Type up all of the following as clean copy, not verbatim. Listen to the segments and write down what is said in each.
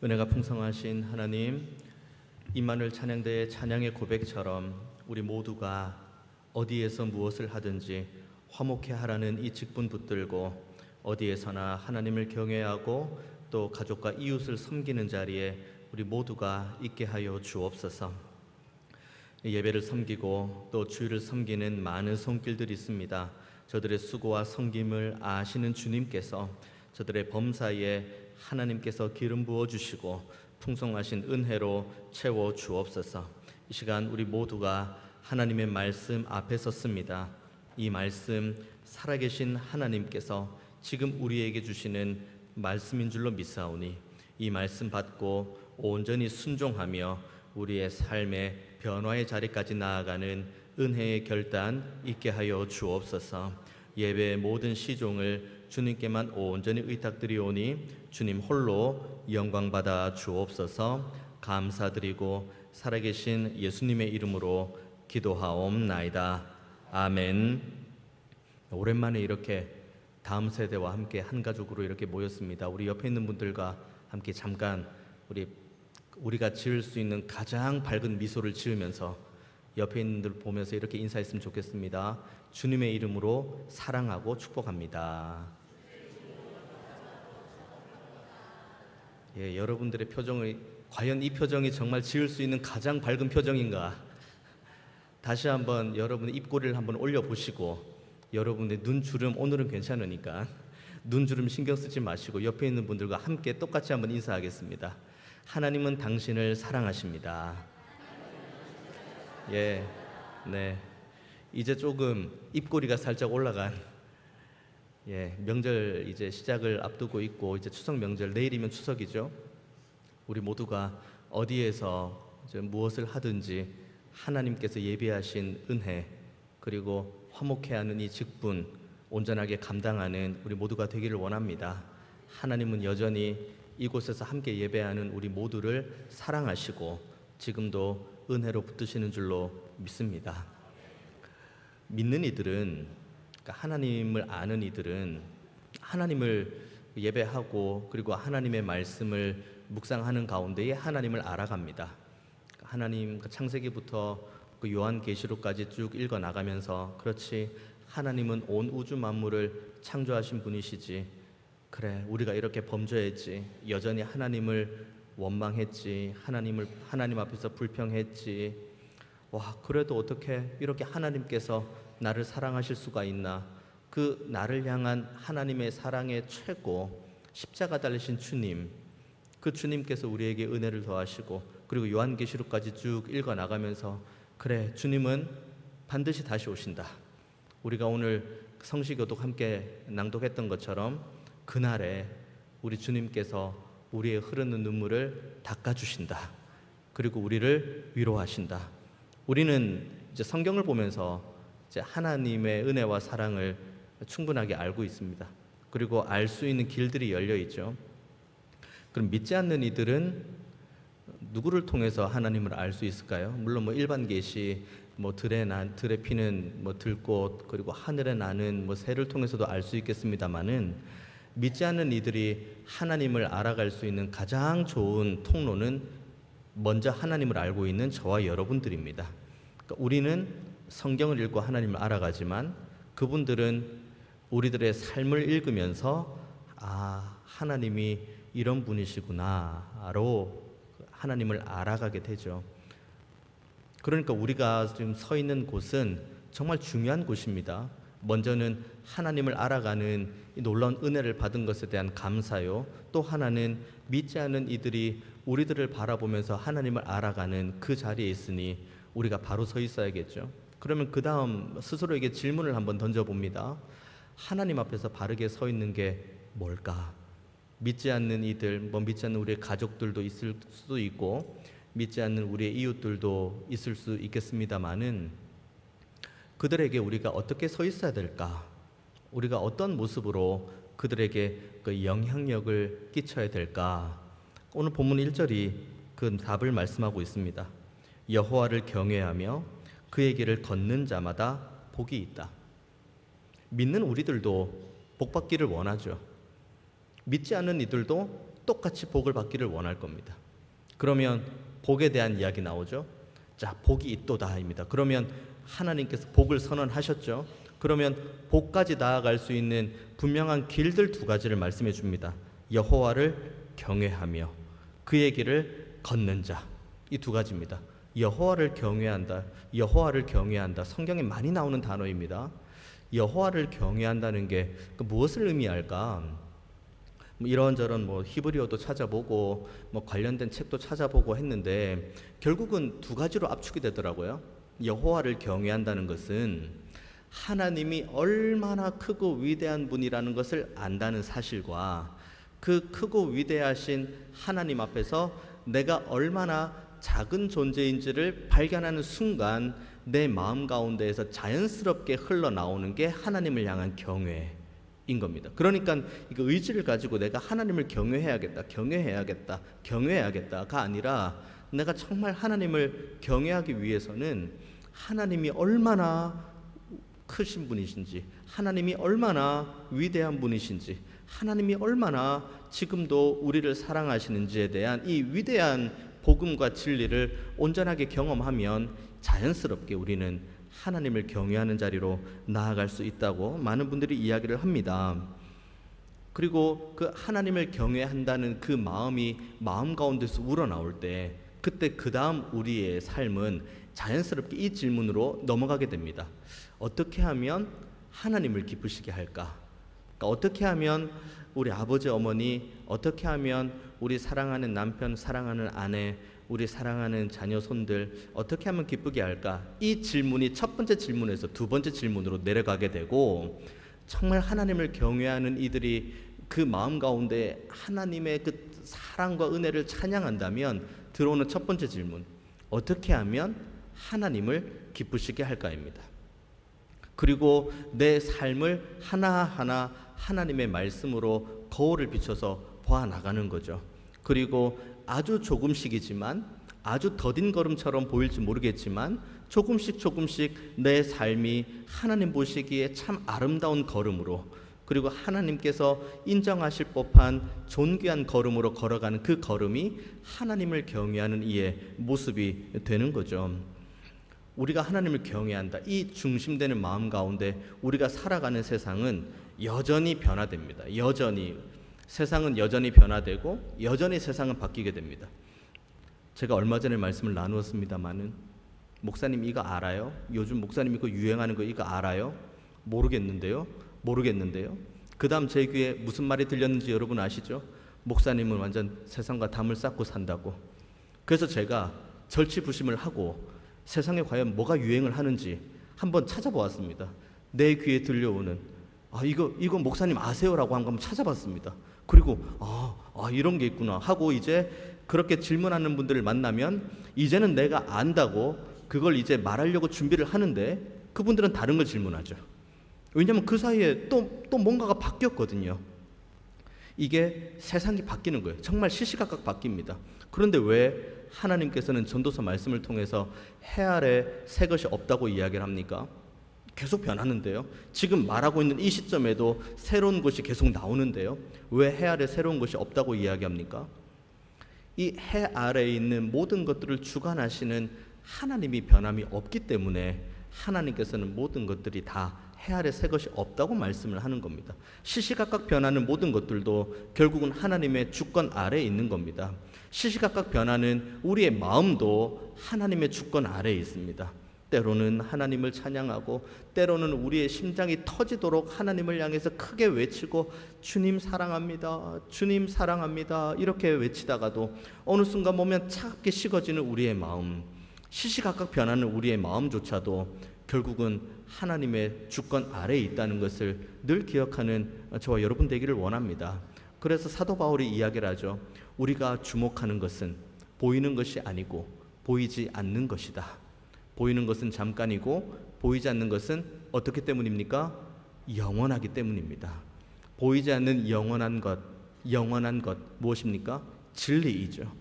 은혜가 풍성하신 하나님, 임마누엘 찬양대의 찬양의 고백처럼 우리 모두가 어디에서 무엇을 하든지 화목해 하라는 이 직분 붙들고 어디에서나 하나님을 경외하고 또 가족과 이웃을 섬기는 자리에 우리 모두가 있게 하여 주옵소서. 예배를 섬기고 또 주일을 섬기는 많은 손길들이 있습니다. 저들의 수고와 섬김을 아시는 주님께서 저들의 범사에 하나님께서 기름 부어주시고 풍성하신 은혜로 채워 주옵소서. 이 시간 우리 모두가 하나님의 말씀 앞에 섰습니다. 이 말씀 살아계신 하나님께서 지금 우리에게 주시는 말씀인 줄로 믿사오니 이 말씀 받고 온전히 순종하며 우리의 삶의 변화의 자리까지 나아가는 은혜의 결단 있게 하여 주옵소서. 예배의 모든 시종을 주님께만 온전히 의탁드리오니 주님 홀로 영광받아 주옵소서. 감사드리고 살아계신 예수님의 이름으로 기도하옵나이다. 아멘. 오랜만에 이렇게 다음 세대와 함께 한 가족으로 이렇게 모였습니다. 우리 옆에 있는 분들과 함께 잠깐 우리가 지을 수 있는 가장 밝은 미소를 지으면서 옆에 있는 분들 보면서 이렇게 인사했으면 좋겠습니다. 주님의 이름으로 사랑하고 축복합니다. 예, 여러분들의 표정이 과연 이 표정이 정말 지을 수 있는 가장 밝은 표정인가? 다시 한번 여러분의 입꼬리를 한번 올려보시고 여러분의 눈주름 오늘은 괜찮으니까 눈주름 신경 쓰지 마시고 옆에 있는 분들과 함께 똑같이 한번 인사하겠습니다. 하나님은 당신을 사랑하십니다. 예, 네. 이제 조금 입꼬리가 살짝 올라간 명절 이제 시작을 앞두고 있고 이제 추석 명절 내일이면 추석이죠. 우리 모두가 어디에서 이제 무엇을 하든지 하나님께서 예비하신 은혜 그리고 화목해하는 이 직분 온전하게 감당하는 우리 모두가 되기를 원합니다. 하나님은 여전히 이곳에서 함께 예배하는 우리 모두를 사랑하시고 지금도 은혜로 붙드시는 줄로 믿습니다. 믿는 이들은 그러니까 하나님을 아는 이들은 하나님을 예배하고 그리고 하나님의 말씀을 묵상하는 가운데에 하나님을 알아갑니다. 하나님 창세기부터 그 요한계시록까지 쭉 읽어 나가면서 그렇지 하나님은 온 우주 만물을 창조하신 분이시지. 그래 우리가 이렇게 범죄했지. 여전히 하나님을 원망했지. 하나님 앞에서 불평했지. 와 그래도 어떻게 이렇게 하나님께서 나를 사랑하실 수가 있나. 그 나를 향한 하나님의 사랑의 최고 십자가 달리신 주님, 그 주님께서 우리에게 은혜를 더하시고 그리고 요한계시록까지 쭉 읽어 나가면서 그래 주님은 반드시 다시 오신다. 우리가 오늘 성시교독 함께 낭독했던 것처럼 그날에 우리 주님께서 우리의 흐르는 눈물을 닦아주신다. 그리고 우리를 위로하신다. 우리는 이제 성경을 보면서 이제 하나님의 은혜와 사랑을 충분하게 알고 있습니다. 그리고 알 수 있는 길들이 열려 있죠. 그럼 믿지 않는 이들은 누구를 통해서 하나님을 알 수 있을까요? 물론 일반 계시, 들에 피는 들꽃 그리고 하늘에 나는 새를 통해서도 알 수 있겠습니다만은 믿지 않는 이들이 하나님을 알아갈 수 있는 가장 좋은 통로는 먼저 하나님을 알고 있는 저와 여러분들입니다. 그러니까 우리는 성경을 읽고 하나님을 알아가지만 그분들은 우리들의 삶을 읽으면서 하나님이 이런 분이시구나로 하나님을 알아가게 되죠. 그러니까 우리가 지금 서 있는 곳은 정말 중요한 곳입니다. 먼저는 하나님을 알아가는 이 놀라운 은혜를 받은 것에 대한 감사요. 또 하나는 믿지 않는 이들이 우리들을 바라보면서 하나님을 알아가는 그 자리에 있으니 우리가 바로 서 있어야겠죠. 그러면 그 다음 스스로에게 질문을 한번 던져봅니다. 하나님 앞에서 바르게 서 있는 게 뭘까? 믿지 않는 이들, 믿지 않는 우리의 가족들도 있을 수도 있고 믿지 않는 우리의 이웃들도 있을 수 있겠습니다마는 그들에게 우리가 어떻게 서 있어야 될까? 우리가 어떤 모습으로 그들에게 그 영향력을 끼쳐야 될까? 오늘 본문 1절이 그 답을 말씀하고 있습니다. 여호와를 경외하며 그의 길을 걷는 자마다 복이 있다. 믿는 우리들도 복 받기를 원하죠. 믿지 않는 이들도 똑같이 복을 받기를 원할 겁니다. 그러면 복에 대한 이야기 나오죠. 자, 복이 있도다입니다. 그러면 하나님께서 복을 선언하셨죠. 그러면 복까지 나아갈 수 있는 분명한 길들 두 가지를 말씀해 줍니다. 여호와를 경외하며 그의 길을 걷는 자. 이 두 가지입니다. 여호와를 경외한다. 여호와를 경외한다. 성경에 많이 나오는 단어입니다. 여호와를 경외한다는 게 무엇을 의미할까? 이런저런 히브리어도 찾아보고 관련된 책도 찾아보고 했는데 결국은 두 가지로 압축이 되더라고요. 여호와를 경외한다는 것은 하나님이 얼마나 크고 위대한 분이라는 것을 안다는 사실과 그 크고 위대하신 하나님 앞에서 내가 얼마나 작은 존재인지를 발견하는 순간 내 마음 가운데에서 자연스럽게 흘러나오는 게 하나님을 향한 경외인 겁니다. 그러니까 이거 의지를 가지고 내가 하나님을 경외해야겠다가 아니라 내가 정말 하나님을 경외하기 위해서는 하나님이 얼마나 크신 분이신지, 하나님이 얼마나 위대한 분이신지, 하나님이 얼마나 지금도 우리를 사랑하시는지에 대한 이 위대한 복음과 진리를 온전하게 경험하면 자연스럽게 우리는 하나님을 경외하는 자리로 나아갈 수 있다고 많은 분들이 이야기를 합니다. 그리고 그 하나님을 경외한다는 그 마음이 마음 가운데서 우러나올 때 그때 그 다음 우리의 삶은 자연스럽게 이 질문으로 넘어가게 됩니다. 어떻게 하면 하나님을 기쁘시게 할까? 그러니까 어떻게 하면 우리 아버지 어머니, 어떻게 하면 우리 사랑하는 남편, 사랑하는 아내, 우리 사랑하는 자녀 손들 어떻게 하면 기쁘게 할까? 이 질문이 첫 번째 질문에서 두 번째 질문으로 내려가게 되고 정말 하나님을 경외하는 이들이 그 마음 가운데 하나님의 그 사랑과 은혜를 찬양한다면 들어오는 첫 번째 질문, 어떻게 하면 하나님을 기쁘시게 할까입니다. 그리고 내 삶을 하나하나 하나님의 말씀으로 거울을 비춰서 보아나가는 거죠. 그리고 아주 조금씩이지만 아주 더딘 걸음처럼 보일지 모르겠지만 조금씩 내 삶이 하나님 보시기에 참 아름다운 걸음으로 그리고 하나님께서 인정하실 법한 존귀한 걸음으로 걸어가는 그 걸음이 하나님을 경외하는 이의 모습이 되는 거죠. 우리가 하나님을 경외한다. 이 중심되는 마음 가운데 우리가 살아가는 세상은 여전히 변화됩니다. 세상은 여전히 변화되고 여전히 세상은 바뀌게 됩니다. 제가 얼마 전에 말씀을 나누었습니다마는 목사님 이거 알아요? 요즘 목사님 이거 유행하는 거 이거 알아요? 모르겠는데요. 그 다음 제 귀에 무슨 말이 들렸는지 여러분 아시죠? 목사님은 완전 세상과 담을 쌓고 산다고. 그래서 제가 절치부심을 하고 세상에 과연 뭐가 유행을 하는지 한번 찾아보았습니다. 내 귀에 들려오는 이거 목사님 아세요라고 한 거 한번 찾아봤습니다. 그리고 이런 게 있구나 하고 이제 그렇게 질문하는 분들을 만나면 이제는 내가 안다고 그걸 이제 말하려고 준비를 하는데 그분들은 다른 걸 질문하죠. 왜냐하면 그 사이에 또 뭔가가 바뀌었거든요. 이게 세상이 바뀌는 거예요. 정말 시시각각 바뀝니다. 그런데 왜 하나님께서는 전도서 말씀을 통해서 해 아래 새 것이 없다고 이야기를 합니까? 계속 변하는데요. 지금 말하고 있는 이 시점에도 새로운 것이 계속 나오는데요. 왜 해 아래 새로운 것이 없다고 이야기합니까? 이 해 아래에 있는 모든 것들을 주관하시는 하나님이 변함이 없기 때문에 하나님께서는 모든 것들이 다 해 아래 새 것이 없다고 말씀을 하는 겁니다. 시시각각 변하는 모든 것들도 결국은 하나님의 주권 아래에 있는 겁니다. 시시각각 변하는 우리의 마음도 하나님의 주권 아래에 있습니다. 때로는 하나님을 찬양하고 때로는 우리의 심장이 터지도록 하나님을 향해서 크게 외치고 주님 사랑합니다, 주님 사랑합니다 이렇게 외치다가도 어느 순간 보면 차갑게 식어지는 우리의 마음, 시시각각 변하는 우리의 마음조차도 결국은 하나님의 주권 아래에 있다는 것을 늘 기억하는 저와 여러분 되기를 원합니다. 그래서 사도 바울이 이야기를 하죠. 우리가 주목하는 것은 보이는 것이 아니고 보이지 않는 것이다. 보이는 것은 잠깐이고 보이지 않는 것은 어떻기 때문입니까? 영원하기 때문입니다. 보이지 않는 영원한 것 무엇입니까? 진리이죠.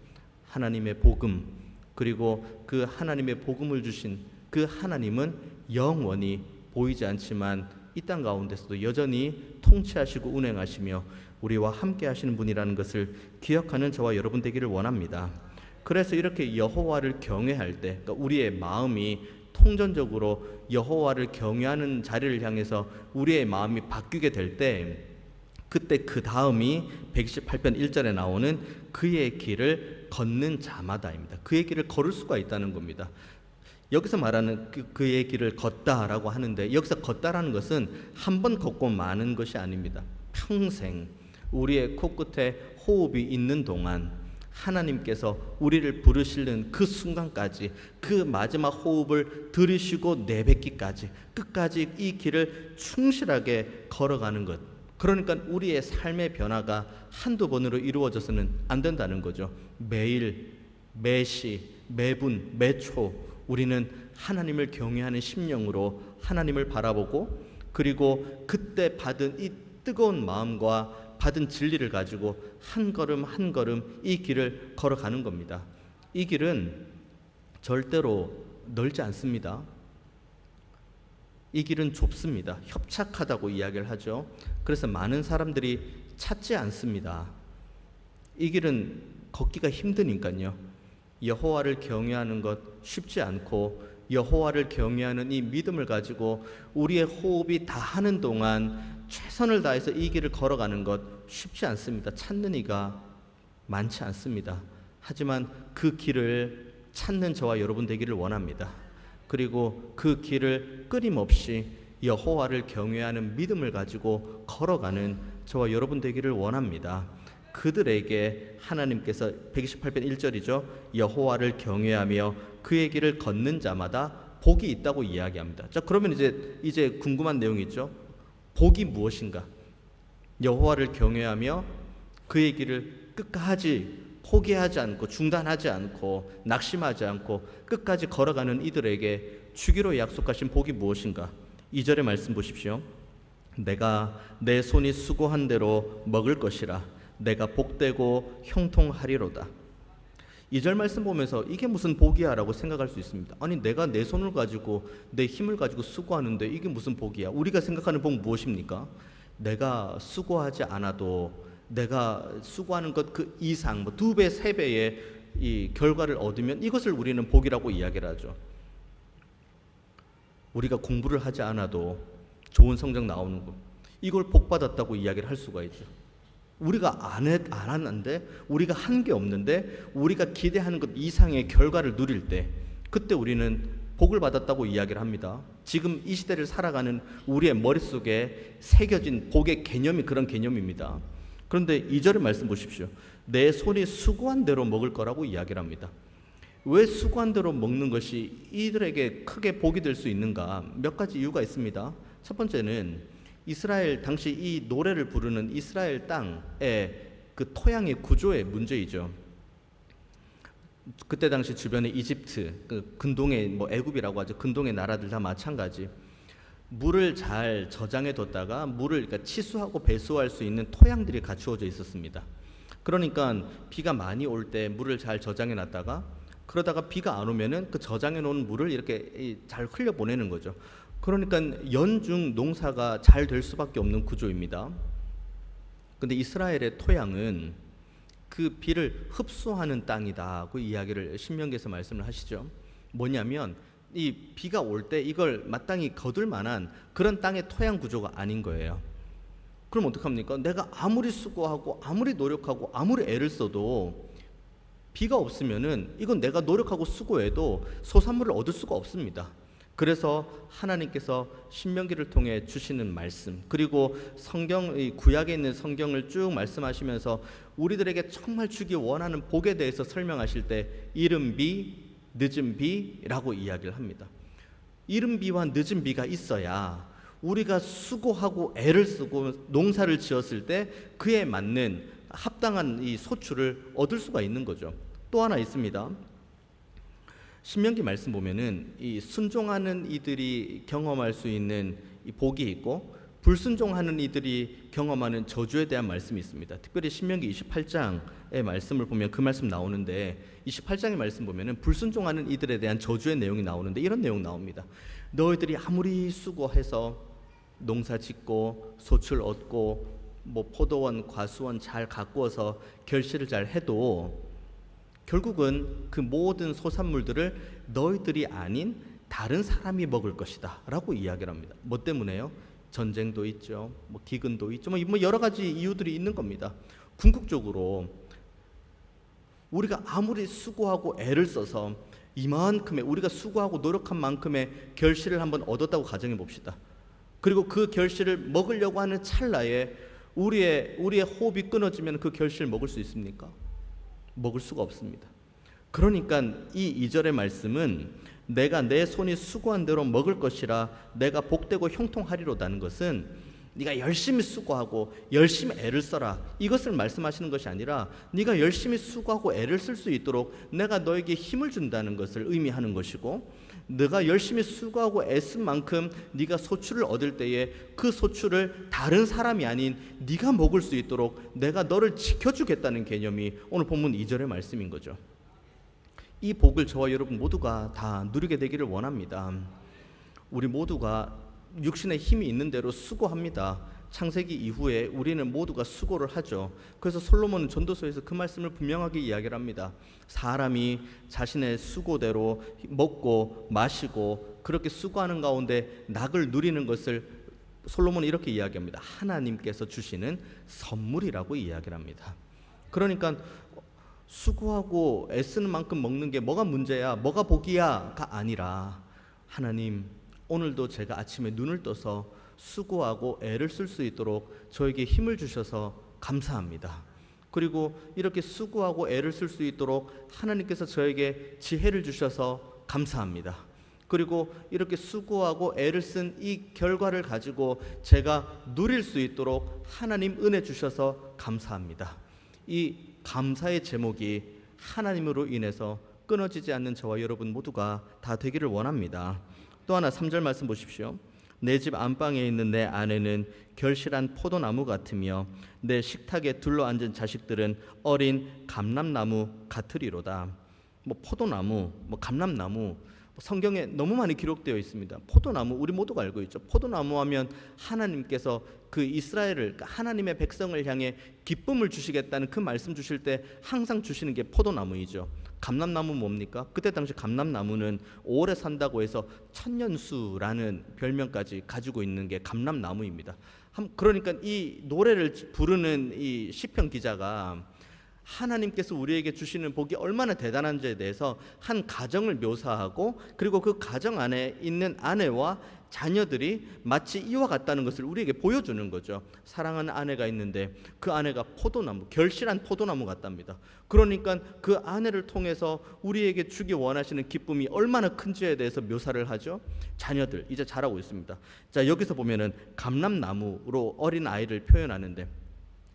하나님의 복음, 그리고 그 하나님의 복음을 주신 그 하나님은 영원히 보이지 않지만 이 땅 가운데서도 여전히 통치하시고 운행하시며 우리와 함께 하시는 분이라는 것을 기억하는 저와 여러분 되기를 원합니다. 그래서 이렇게 여호와를 경외할 때, 그러니까 우리의 마음이 통전적으로 여호와를 경외하는 자리를 향해서 우리의 마음이 바뀌게 될 때, 그때 그 다음이 128편 1절에 나오는 그의 길을 걷는 자마다입니다. 그의 길을 걸을 수가 있다는 겁니다. 여기서 말하는 그의 길을 걷다라고 하는데, 여기서 걷다라는 것은 한 번 걷고 마는 것이 아닙니다. 평생 우리의 코끝에 호흡이 있는 동안 하나님께서 우리를 부르시는 그 순간까지, 그 마지막 호흡을 들이쉬고 내뱉기까지 끝까지 이 길을 충실하게 걸어가는 것. 그러니까 우리의 삶의 변화가 한두 번으로 이루어져서는 안 된다는 거죠. 매일, 매시, 매분, 매초 우리는 하나님을 경외하는 심령으로 하나님을 바라보고, 그리고 그때 받은 이 뜨거운 마음과 받은 진리를 가지고 한 걸음 한 걸음 이 길을 걸어가는 겁니다. 이 길은 절대로 넓지 않습니다. 이 길은 좁습니다. 협착하다고 이야기를 하죠. 그래서 많은 사람들이 찾지 않습니다. 이 길은 걷기가 힘드니까요. 여호와를 경외하는 것 쉽지 않고, 여호와를 경외하는 이 믿음을 가지고 우리의 호흡이 다하는 동안 최선을 다해서 이 길을 걸어가는 것 쉽지 않습니다. 찾는 이가 많지 않습니다. 하지만 그 길을 찾는 저와 여러분 되기를 원합니다. 그리고 그 길을 끊임없이 여호와를 경외하는 믿음을 가지고 걸어가는 저와 여러분 되기를 원합니다. 그들에게 하나님께서 128편 1절이죠. 여호와를 경외하며 그의 길을 걷는 자마다 복이 있다고 이야기합니다. 자, 그러면 이제 궁금한 내용이 있죠. 복이 무엇인가? 여호와를 경외하며 그의 길을 끝까지 포기하지 않고 중단하지 않고 낙심하지 않고 끝까지 걸어가는 이들에게 주기로 약속하신 복이 무엇인가? 2절의 말씀 보십시오. 내가 내 손이 수고한 대로 먹을 것이라 내가 복되고 형통하리로다. 2절 말씀 보면서 이게 무슨 복이야 라고 생각할 수 있습니다. 아니, 내가 내 손을 가지고 내 힘을 가지고 수고하는데 이게 무슨 복이야? 우리가 생각하는 복 무엇입니까? 내가 수고하지 않아도 내가 수고하는 것 그 이상, 뭐 2배, 3배의 이 결과를 얻으면 이것을 우리는 복이라고 이야기를 하죠. 우리가 공부를 하지 않아도 좋은 성적 나오는 것, 이걸 복 받았다고 이야기를 할 수가 있죠. 우리가 안 하는데, 우리가 한 게 없는데 우리가 기대하는 것 이상의 결과를 누릴 때, 그때 우리는 복을 받았다고 이야기를 합니다. 지금 이 시대를 살아가는 우리의 머릿속에 새겨진 복의 개념이 그런 개념입니다. 그런데 2절의 말씀 보십시오. 내 손이 수고한 대로 먹을 거라고 이야기를 합니다. 왜 수고한 대로 먹는 것이 이들에게 크게 복이 될 수 있는가? 몇 가지 이유가 있습니다. 첫 번째는 이스라엘, 당시 이 노래를 부르는 이스라엘 땅의 그 토양의 구조의 문제이죠. 그때 당시 주변에 이집트, 그 근동의 애굽이라고 하죠. 근동의 나라들 다 마찬가지. 물을 잘 저장해 뒀다가 물을 그러니까 치수하고 배수할 수 있는 토양들이 갖추어져 있었습니다. 그러니까 비가 많이 올 때 물을 잘 저장해 놨다가, 그러다가 비가 안 오면은 그 저장해 놓은 물을 이렇게 잘 흘려 보내는 거죠. 그러니까 연중 농사가 잘 될 수밖에 없는 구조입니다. 근데 이스라엘의 토양은 그 비를 흡수하는 땅이다고 이야기를 신명기에서 말씀을 하시죠. 뭐냐면 이 비가 올 때 이걸 마땅히 거둘 만한 그런 땅의 토양 구조가 아닌 거예요. 그럼 어떡합니까? 내가 아무리 수고하고 아무리 노력하고 아무리 애를 써도 비가 없으면은 이건 내가 노력하고 수고해도 소산물을 얻을 수가 없습니다. 그래서 하나님께서 신명기를 통해 주시는 말씀, 그리고 성경, 구약에 있는 성경을 쭉 말씀하시면서 우리들에게 정말 주기 원하는 복에 대해서 설명하실 때 이른 비, 늦은 비라고 이야기를 합니다. 이른 비와 늦은 비가 있어야 우리가 수고하고 애를 쓰고 농사를 지었을 때 그에 맞는 합당한 이 소출을 얻을 수가 있는 거죠. 또 하나 있습니다. 신명기 말씀 보면은 이 순종하는 이들이 경험할 수 있는 이 복이 있고, 불순종하는 이들이 경험하는 저주에 대한 말씀이 있습니다. 특별히 신명기 28장의 말씀을 보면 그 말씀 나오는데, 28장의 말씀 보면은 불순종하는 이들에 대한 저주의 내용이 나오는데 이런 내용 나옵니다. 너희들이 아무리 수고해서 농사 짓고 소출 얻고 뭐 포도원, 과수원 잘 가꾸어서 결실을 잘 해도 결국은 그 모든 소산물들을 너희들이 아닌 다른 사람이 먹을 것이다 라고 이야기를 합니다. 뭐 때문에요? 전쟁도 있죠, 뭐 기근도 있죠, 뭐 여러 가지 이유들이 있는 겁니다. 궁극적으로 우리가 아무리 수고하고 애를 써서 이만큼의, 우리가 수고하고 노력한 만큼의 결실을 한번 얻었다고 가정해 봅시다. 그리고 그 결실을 먹으려고 하는 찰나에 우리의 호흡이 끊어지면 그 결실을 먹을 수 있습니까? 먹을 수가 없습니다. 그러니까 이 2절의 말씀은 내가 내 손이 수고한 대로 먹을 것이라 내가 복되고 형통하리로다는 것은 네가 열심히 수고하고 열심히 애를 써라, 이것을 말씀하시는 것이 아니라 네가 열심히 수고하고 애를 쓸 수 있도록 내가 너에게 힘을 준다는 것을 의미하는 것이고, 네가 열심히 수고하고 애쓴 만큼 네가 소출을 얻을 때에 그 소출을 다른 사람이 아닌 네가 먹을 수 있도록 내가 너를 지켜주겠다는 개념이 오늘 본문 2절의 말씀인 거죠. 이 복을 저와 여러분 모두가 다 누리게 되기를 원합니다. 우리 모두가 육신의 힘이 있는 대로 수고합니다. 창세기 이후에 우리는 모두가 수고를 하죠. 그래서 솔로몬은 전도서에서 그 말씀을 분명하게 이야기를 합니다. 사람이 자신의 수고대로 먹고 마시고 그렇게 수고하는 가운데 낙을 누리는 것을 솔로몬은 이렇게 이야기합니다. 하나님께서 주시는 선물이라고 이야기를 합니다. 그러니까 수고하고 애쓰는 만큼 먹는 게 뭐가 문제야, 뭐가 복이야가 아니라, 하나님 오늘도 제가 아침에 눈을 떠서 수고하고 애를 쓸 수 있도록 저에게 힘을 주셔서 감사합니다. 그리고 이렇게 수고하고 애를 쓸 수 있도록 하나님께서 저에게 지혜를 주셔서 감사합니다. 그리고 이렇게 수고하고 애를 쓴 이 결과를 가지고 제가 누릴 수 있도록 하나님 은혜 주셔서 감사합니다. 이 감사의 제목이 하나님으로 인해서 끊어지지 않는 저와 여러분 모두가 다 되기를 원합니다. 또 하나 3절 말씀 보십시오. 내 집 안방에 있는 내 아내는 결실한 포도나무 같으며 내 식탁에 둘러앉은 자식들은 어린 감람나무 같으리로다. 뭐 포도나무, 뭐 감람나무, 성경에 너무 많이 기록되어 있습니다. 포도나무 우리 모두가 알고 있죠. 포도나무 하면 하나님께서 그 이스라엘을, 하나님의 백성을 향해 기쁨을 주시겠다는 그 말씀 주실 때 항상 주시는 게 포도나무이죠. 감람나무 뭡니까? 그때 당시 감람나무는 오래 산다고 해서 천년수라는 별명까지 가지고 있는 게 감람나무입니다. 그러니까 이 노래를 부르는 이 시편 기자가 하나님께서 우리에게 주시는 복이 얼마나 대단한지에 대해서 한 가정을 묘사하고, 그리고 그 가정 안에 있는 아내와 자녀들이 마치 이와 같다는 것을 우리에게 보여주는 거죠. 사랑하는 아내가 있는데 그 아내가 포도나무, 결실한 포도나무 같답니다. 그러니까 그 아내를 통해서 우리에게 주기 원하시는 기쁨이 얼마나 큰지에 대해서 묘사를 하죠. 자녀들 이제 자라고 있습니다. 자, 여기서 보면은 감람나무로 어린 아이를 표현하는데,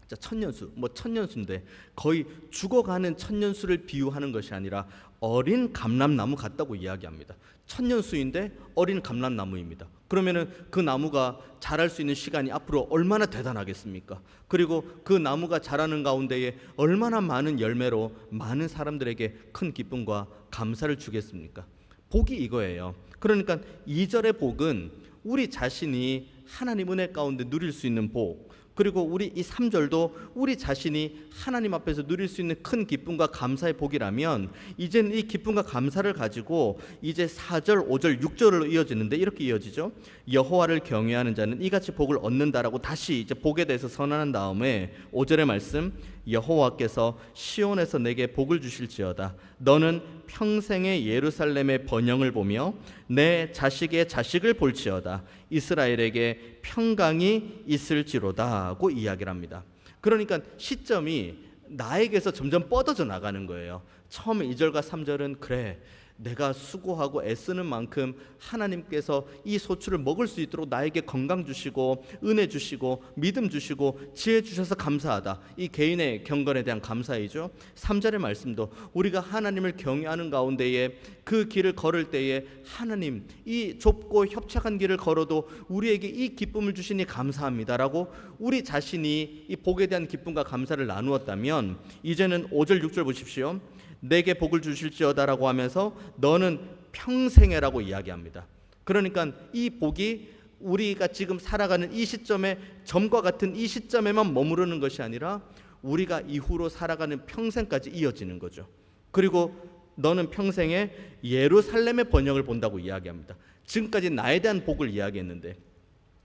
자, 천년수, 뭐 천년수인데 거의 죽어가는 천년수를 비유하는 것이 아니라 어린 감람나무 같다고 이야기합니다. 천년수인데 어린 감람나무입니다. 그러면은 그 나무가 자랄 수 있는 시간이 앞으로 얼마나 대단하겠습니까? 그리고 그 나무가 자라는 가운데에 얼마나 많은 열매로 많은 사람들에게 큰 기쁨과 감사를 주겠습니까? 복이 이거예요. 그러니까 2절의 복은 우리 자신이 하나님 은혜 가운데 누릴 수 있는 복, 그리고 우리 이 3절도 우리 자신이 하나님 앞에서 누릴 수 있는 큰 기쁨과 감사의 복이라면, 이제는 이 기쁨과 감사를 가지고 이제 4절, 5절, 6절로 이어지는데 이렇게 이어지죠. 여호와를 경외하는 자는 이같이 복을 얻는다라고 다시 이제 복에 대해서 선언한 다음에 5절의 말씀, 여호와께서 시온에서 내게 복을 주실지어다. 너는 평생의 예루살렘의 번영을 보며 내 자식의 자식을 볼지어다. 이스라엘에게 평강이 있을지로다고 이야기를 합니다. 그러니까 시점이 나에게서 점점 뻗어져 나가는 거예요. 처음에 2절과 3절은 그래, 내가 수고하고 애쓰는 만큼 하나님께서 이 소출을 먹을 수 있도록 나에게 건강 주시고 은혜 주시고 믿음 주시고 지혜 주셔서 감사하다. 이 개인의 경건에 대한 감사이죠. 3절의 말씀도 우리가 하나님을 경외하는 가운데에 그 길을 걸을 때에 하나님, 이 좁고 협착한 길을 걸어도 우리에게 이 기쁨을 주시니 감사합니다라고 우리 자신이 이 복에 대한 기쁨과 감사를 나누었다면, 이제는 5절 6절 보십시오. 내게 복을 주실지어다라고 하면서 너는 평생에라고 이야기합니다. 그러니까 이 복이 우리가 지금 살아가는 이 시점에 점과 같은 이 시점에만 머무르는 것이 아니라 우리가 이후로 살아가는 평생까지 이어지는 거죠. 그리고 너는 평생에 예루살렘의 번영을 본다고 이야기합니다. 지금까지 나에 대한 복을 이야기했는데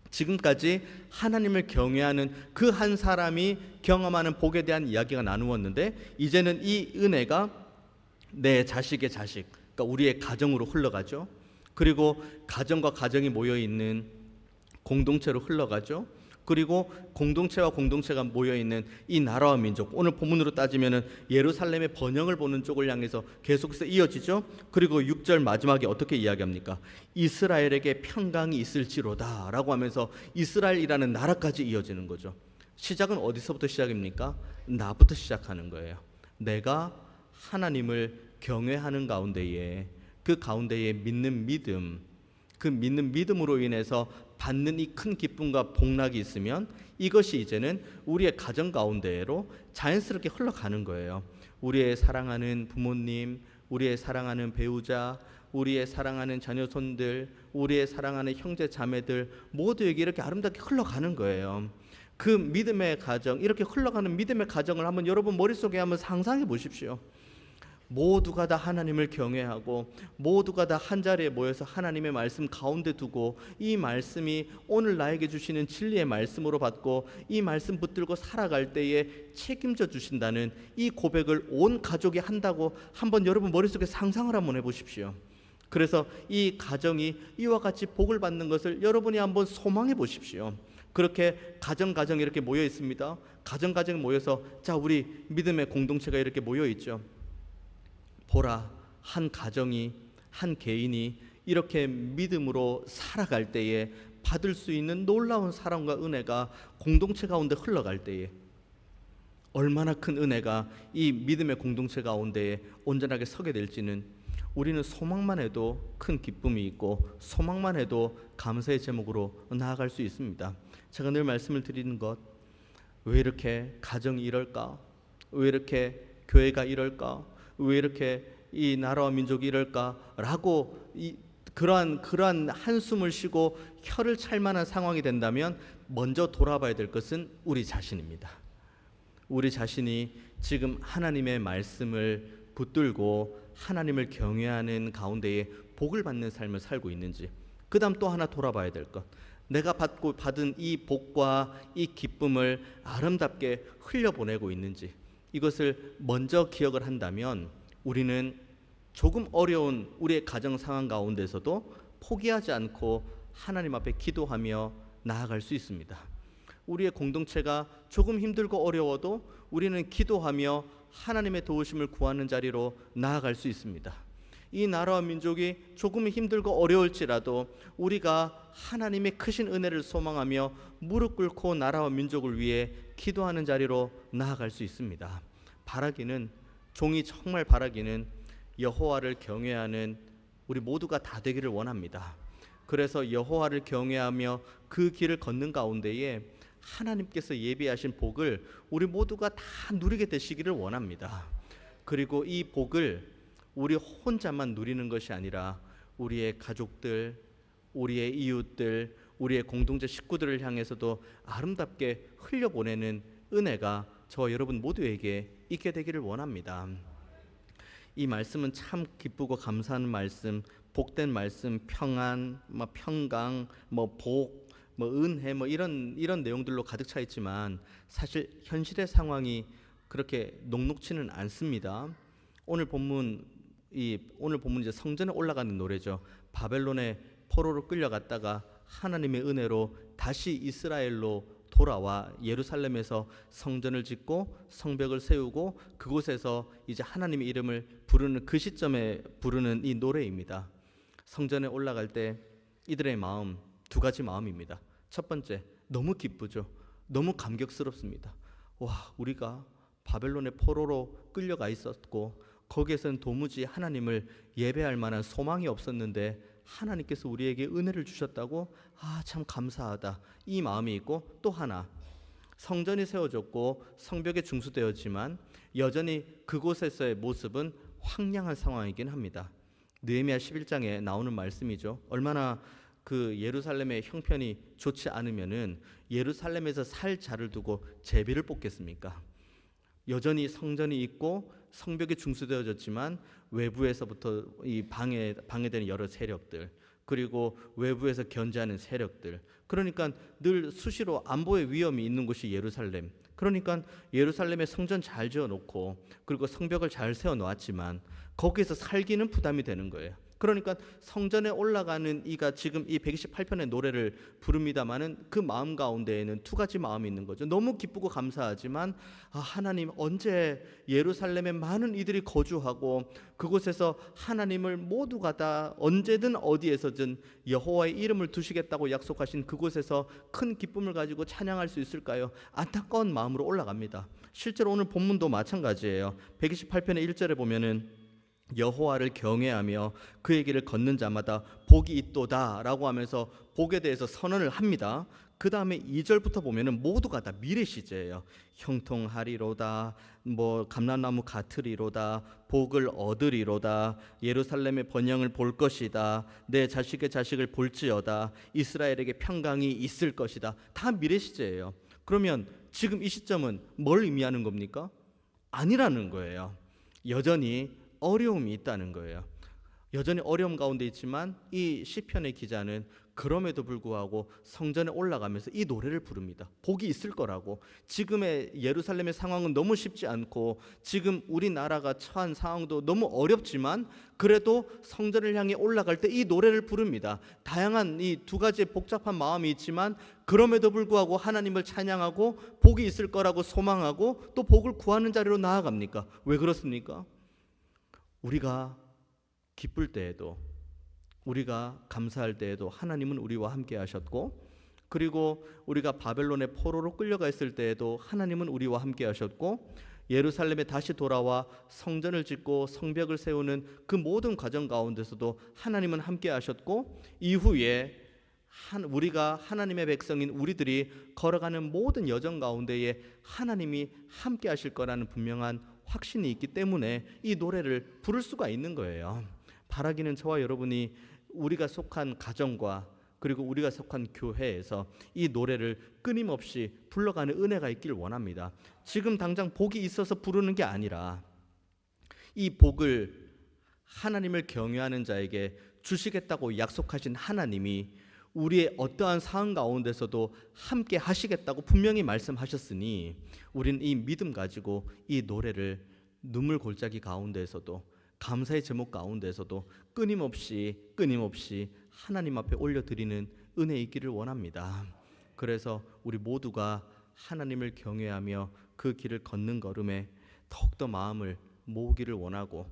지금까지 하나님을 경외하는 그 한 사람이 경험하는 복에 대한 이야기가 나누었는데 이제는 이 은혜가 내 자식의 자식, 그러니까 우리의 가정으로 흘러가죠. 그리고 가정과 가정이 모여있는 공동체로 흘러가죠. 그리고 공동체와 공동체가 모여있는 이 나라와 민족, 오늘 본문으로 따지면 예루살렘의 번영을 보는 쪽을 향해서 계속해서 이어지죠. 그리고 6절 마지막에 어떻게 이야기합니까? 이스라엘에게 평강이 있을지로다 라고 하면서 이스라엘이라는 나라까지 이어지는 거죠. 시작은 어디서부터 시작입니까? 나부터 시작하는 거예요. 내가 하나님을 경외하는 가운데에 그 가운데에 믿는 믿음, 그 믿는 믿음으로 인해서 받는 이 큰 기쁨과 복락이 있으면 이것이 이제는 우리의 가정 가운데로 자연스럽게 흘러가는 거예요. 우리의 사랑하는 부모님, 우리의 사랑하는 배우자, 우리의 사랑하는 자녀손들, 우리의 사랑하는 형제 자매들 모두에게 이렇게 아름답게 흘러가는 거예요. 그 믿음의 가정, 이렇게 흘러가는 믿음의 가정을 한번 여러분 머릿속에 한번 상상해 보십시오. 모두가 다 하나님을 경외하고 모두가 다 한자리에 모여서 하나님의 말씀 가운데 두고 이 말씀이 오늘 나에게 주시는 진리의 말씀으로 받고 이 말씀 붙들고 살아갈 때에 책임져 주신다는 이 고백을 온 가족이 한다고 한번 여러분 머릿속에 상상을 한번 해보십시오. 그래서 이 가정이 이와 같이 복을 받는 것을 여러분이 한번 소망해 보십시오. 그렇게 가정 이렇게 모여 있습니다. 가정 모여서 자, 우리 믿음의 공동체가 이렇게 모여 있죠. 보라, 한 가정이, 한 개인이 이렇게 믿음으로 살아갈 때에 받을 수 있는 놀라운 사랑과 은혜가 공동체 가운데 흘러갈 때에 얼마나 큰 은혜가 이 믿음의 공동체 가운데에 온전하게 서게 될지는 우리는 소망만 해도 큰 기쁨이 있고 소망만 해도 감사의 제목으로 나아갈 수 있습니다. 제가 늘 말씀을 드리는 것, 왜 이렇게 가정이 이럴까? 왜 이렇게 교회가 이럴까? 왜 이렇게 이 나라와 민족이 이럴까라고 그러한 한숨을 쉬고 혀를 찰 만한 상황이 된다면 먼저 돌아봐야 될 것은 우리 자신입니다. 우리 자신이 지금 하나님의 말씀을 붙들고 하나님을 경외하는 가운데에 복을 받는 삶을 살고 있는지, 그 다음 또 하나 돌아봐야 될 것, 내가 받은 이 복과 이 기쁨을 아름답게 흘려보내고 있는지, 이것을 먼저 기억을 한다면 우리는 조금 어려운 우리의 가정 상황 가운데서도 포기하지 않고 하나님 앞에 기도하며 나아갈 수 있습니다. 우리의 공동체가 조금 힘들고 어려워도 우리는 기도하며 하나님의 도우심을 구하는 자리로 나아갈 수 있습니다. 이 나라와 민족이 조금 힘들고 어려울지라도 우리가 하나님의 크신 은혜를 소망하며 무릎 꿇고 나라와 민족을 위해 기도하는 자리로 나아갈 수 있습니다. 종이 정말 바라기는 여호와를 경외하는 우리 모두가 다 되기를 원합니다. 그래서 여호와를 경외하며 그 길을 걷는 가운데에 하나님께서 예비하신 복을 우리 모두가 다 누리게 되시기를 원합니다. 그리고 이 복을 우리 혼자만 누리는 것이 아니라 우리의 가족들, 우리의 이웃들, 우리의 공동체 식구들을 향해서도 아름답게 흘려보내는 은혜가 저와 여러분 모두에게 있게 되기를 원합니다. 이 말씀은 참 기쁘고 감사한 말씀, 복된 말씀, 평안, 평강, 복, 은혜, 이런 내용들로 가득 차 있지만 사실 현실의 상황이 그렇게 녹록치는 않습니다. 오늘 본문 이제 성전에 올라가는 노래죠. 바벨론의 포로로 끌려갔다가 하나님의 은혜로 다시 이스라엘로 돌아와 예루살렘에서 성전을 짓고 성벽을 세우고 그곳에서 이제 하나님의 이름을 부르는 그 시점에 부르는 이 노래입니다. 성전에 올라갈 때 이들의 마음, 두 가지 마음입니다. 첫 번째, 너무 기쁘죠. 너무 감격스럽습니다. 와, 우리가 바벨론의 포로로 끌려가 있었고 거기에서는 도무지 하나님을 예배할 만한 소망이 없었는데 하나님께서 우리에게 은혜를 주셨다고, 참 감사하다, 이 마음이 있고, 또 하나, 성전이 세워졌고 성벽이 중수되었지만 여전히 그곳에서의 모습은 황량한 상황이긴 합니다. 느헤미야 11장에 나오는 말씀이죠. 얼마나 그 예루살렘의 형편이 좋지 않으면은 예루살렘에서 살 자를 두고 제비를 뽑겠습니까? 여전히 성전이 있고 성벽이 중수되어졌지만 외부에서부터 이 방해되는 여러 세력들, 그리고 외부에서 견제하는 세력들, 그러니까 늘 수시로 안보의 위험이 있는 곳이 예루살렘. 그러니까 예루살렘에 성전 잘 지어놓고 그리고 성벽을 잘 세워놓았지만 거기에서 살기는 부담이 되는 거예요. 그러니까 성전에 올라가는 이가 지금 이 128편의 노래를 부릅니다마는 그 마음 가운데에는 두 가지 마음이 있는 거죠. 너무 기쁘고 감사하지만 하나님, 언제 예루살렘에 많은 이들이 거주하고 그곳에서 하나님을 모두가 다 언제든 어디에서든 여호와의 이름을 두시겠다고 약속하신 그곳에서 큰 기쁨을 가지고 찬양할 수 있을까요? 안타까운 마음으로 올라갑니다. 실제로 오늘 본문도 마찬가지예요. 128편의 1절에 보면은 여호와를 경외하며 그의 길을 걷는 자마다 복이 있도다 라고 하면서 복에 대해서 선언을 합니다. 그 다음에 2절부터 보면은 모두가 다 미래 시제예요. 형통하리로다, 감람나무 같으리로다, 복을 얻으리로다, 예루살렘의 번영을 볼 것이다, 내 자식의 자식을 볼지어다, 이스라엘에게 평강이 있을 것이다. 다 미래 시제예요. 그러면 지금 이 시점은 뭘 의미하는 겁니까? 아니라는 거예요. 여전히 어려움이 있다는 거예요. 여전히 어려움 가운데 있지만 이 시편의 기자는 그럼에도 불구하고 성전에 올라가면서 이 노래를 부릅니다. 복이 있을 거라고. 지금의 예루살렘의 상황은 너무 쉽지 않고 지금 우리나라가 처한 상황도 너무 어렵지만 그래도 성전을 향해 올라갈 때 이 노래를 부릅니다. 다양한 이 두 가지의 복잡한 마음이 있지만 그럼에도 불구하고 하나님을 찬양하고 복이 있을 거라고 소망하고 또 복을 구하는 자리로 나아갑니까? 왜 그렇습니까? 우리가 기쁠 때에도, 우리가 감사할 때에도 하나님은 우리와 함께 하셨고, 그리고 우리가 바벨론의 포로로 끌려가 있을 때에도 하나님은 우리와 함께 하셨고, 예루살렘에 다시 돌아와 성전을 짓고 성벽을 세우는 그 모든 과정 가운데서도 하나님은 함께 하셨고, 이후에 우리가 하나님의 백성인 우리들이 걸어가는 모든 여정 가운데에 하나님이 함께 하실 거라는 분명한 확신이 있기 때문에 이 노래를 부를 수가 있는 거예요. 바라기는 저와 여러분이 우리가 속한 가정과 그리고 우리가 속한 교회에서 이 노래를 끊임없이 불러가는 은혜가 있기를 원합니다. 지금 당장 복이 있어서 부르는 게 아니라 이 복을 하나님을 경외하는 자에게 주시겠다고 약속하신 하나님이 우리의 어떠한 상황 가운데서도 함께 하시겠다고 분명히 말씀하셨으니 우리는 이 믿음 가지고 이 노래를 눈물 골짜기 가운데에서도 감사의 제목 가운데에서도 끊임없이 하나님 앞에 올려드리는 은혜 있기를 원합니다. 그래서 우리 모두가 하나님을 경외하며 그 길을 걷는 걸음에 더욱더 마음을 모으기를 원하고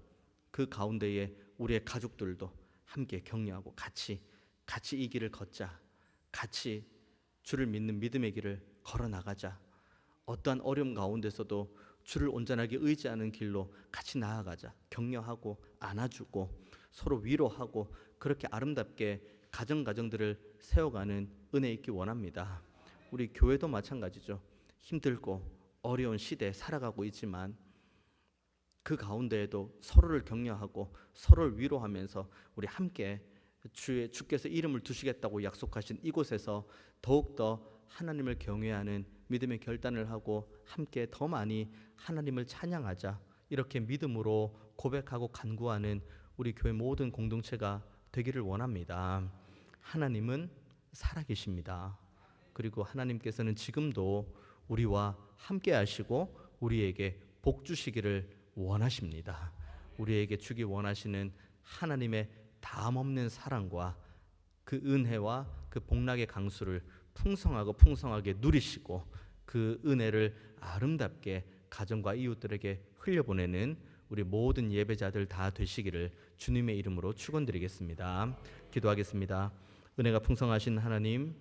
그 가운데에 우리의 가족들도 함께 격려하고 같이 이 길을 걷자. 같이 주를 믿는 믿음의 길을 걸어나가자. 어떠한 어려움 가운데서도 주를 온전하게 의지하는 길로 같이 나아가자. 격려하고 안아주고 서로 위로하고 그렇게 아름답게 가정들을 세워가는 은혜 있기 원합니다. 우리 교회도 마찬가지죠. 힘들고 어려운 시대에 살아가고 있지만 그 가운데에도 서로를 격려하고 서로를 위로하면서 우리 함께 주께서 이름을 두시겠다고 약속하신 이곳에서 더욱더 하나님을 경외하는 믿음의 결단을 하고 함께 더 많이 하나님을 찬양하자. 이렇게 믿음으로 고백하고 간구하는 우리 교회 모든 공동체가 되기를 원합니다. 하나님은 살아계십니다. 그리고 하나님께서는 지금도 우리와 함께 하시고 우리에게 복 주시기를 원하십니다. 우리에게 주기 원하시는 하나님의 담없는 사랑과 그 은혜와 그 복락의 강수를 풍성하게 누리시고 그 은혜를 아름답게 가정과 이웃들에게 흘려보내는 우리 모든 예배자들 다 되시기를 주님의 이름으로 축원드리겠습니다. 기도하겠습니다. 은혜가 풍성하신 하나님,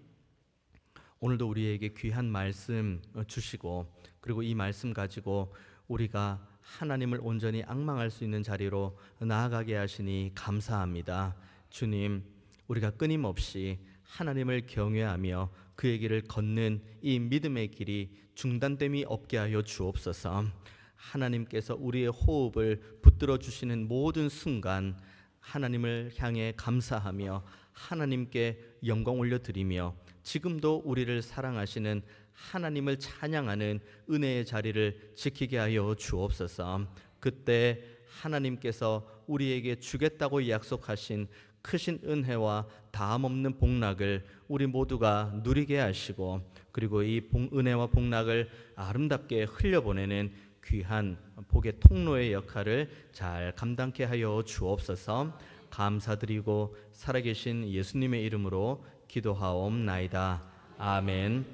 오늘도 우리에게 귀한 말씀 주시고 그리고 이 말씀 가지고 우리가 하나님을 온전히 앙망할 수 있는 자리로 나아가게 하시니 감사합니다. 주님, 우리가 끊임없이 하나님을 경외하며 그의 길을 걷는 이 믿음의 길이 중단됨이 없게 하여 주옵소서. 하나님께서 우리의 호흡을 붙들어 주시는 모든 순간 하나님을 향해 감사하며 하나님께 영광 올려드리며 지금도 우리를 사랑하시는 하나님을 찬양하는 은혜의 자리를 지키게 하여 주옵소서. 그때 하나님께서 우리에게 주겠다고 약속하신 크신 은혜와 다함없는 복락을 우리 모두가 누리게 하시고, 그리고 이 은혜와 복락을 아름답게 흘려보내는 귀한 복의 통로의 역할을 잘 감당케 하여 주옵소서. 감사드리고 살아계신 예수님의 이름으로 기도하옵나이다. 아멘.